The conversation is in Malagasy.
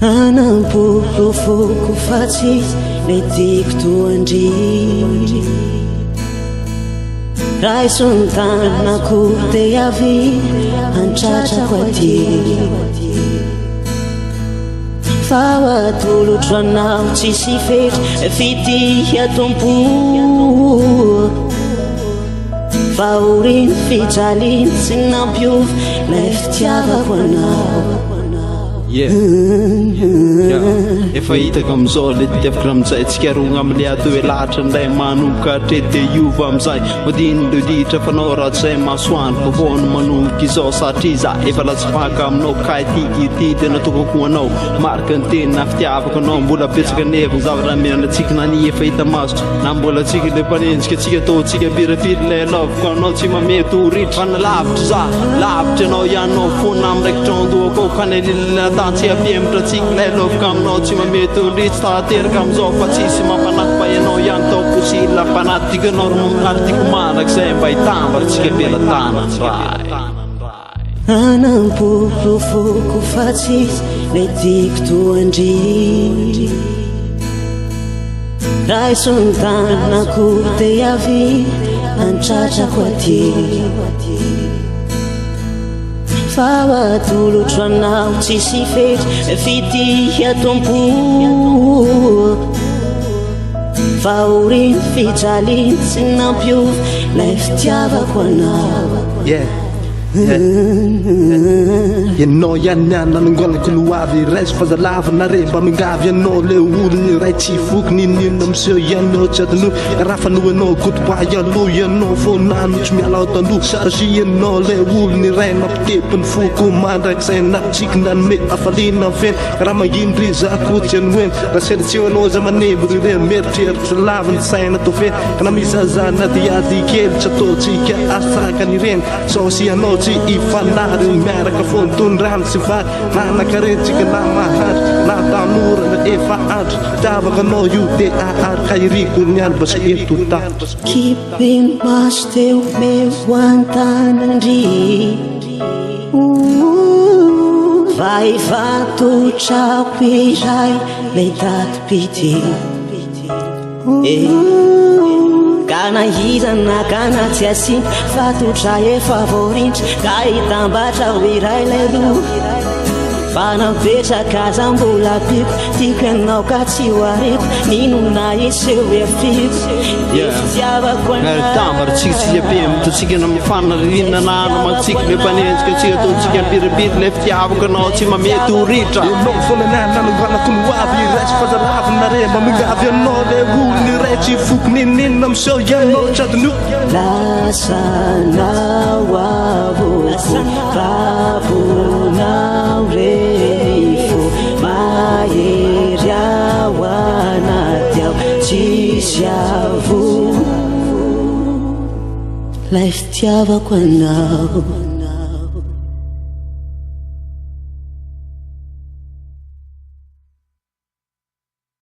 anamporofoko fa tsy metiko toandry raha isontanako te avy antratrako aty fa atolotro anao tsisy fetry fitia tompo fa oriny fijaliny sy nampiovy lay fitiavako anao efa hitako amizao le tefitra amizay tsika rogna amile atao hoe lahatra ndray manomboka hatrety iova amizay modiny loditra fanao raha tsy zay masoandro vovoany manomboka izao satria za efa latsipaka aminao ka tiky ty tena tokako anao marika ny teny na fitiavako anao mbola petsaka neviny zavatra menana tsika nani efa hita maso na mbola tsika le mpanenjika tsika ataotsika pirapiry lay lavoko anao tsy mamety ho ritra fa nalavitra za lavitra anao ihanao fona amiraikitra andohako kanelilina tsy apiemitra tsika lay lovaka aminao tsy mamety ho ritsy tahateraka amizao fa tsisy mampanaky fa ianao ihany tao posila fanatikanao ro maminaritiako manak'izay mba hitambara tsika belatana ray anamporofoko fa tsisy metiko toandry raha isontanako te avy antratrako aty fa atolotro anao tsisy fetry fitia tompo fa oriny fijaliny sy nampiovy lay fitiavako anao ianao ihany niany nanongonako loavy raisy fazalavana re mba mingavy ianao le olony ray tsy foky ninino amseho ianao tsy adino raha fanoanao godoba ialoha ianao fonano tsy miala ao taloha satria ianao le olony ray nampitepiny foko mandrakizay napitsiky nanome afaliana feny raha mangindry zakotsy anoeny raha sedatseo anao za manembry re meritreritra laviny saina to feny ka na misy azana diady kely tsy ataotsika asakany ireny saosy ianao tsy ifanary miaraka fontondrano sy va nanakarentsika na mahatry na tanora na efa andro tiavaka anao io de aharika iriko niany basa eto tatro kipiny maso teo meo antanandry vaivatotrako iray lay tatipity kana izana kana tsy asiny fatotra efa voarintry ka hitambatra ho iray lay loha fa napetraka aza mbola piko tiako ianao ka tsy ho areko ninona iseho efiko fitiavako tambara tsika tsy apiemitra tsika namafana ririna na namatsika le mpanenjika tsika ataotsika piripiry le fitiavako anao tsy mamety ho ritra ianao fona niany nanonganako loavy raisy fazalavina re mba mingavy anao le olony ray tsy foky ninino amseho ianao tsy adino lasanao avoko vavonao refo mahery ao anaty ao tsisy avo lay fitiavako anao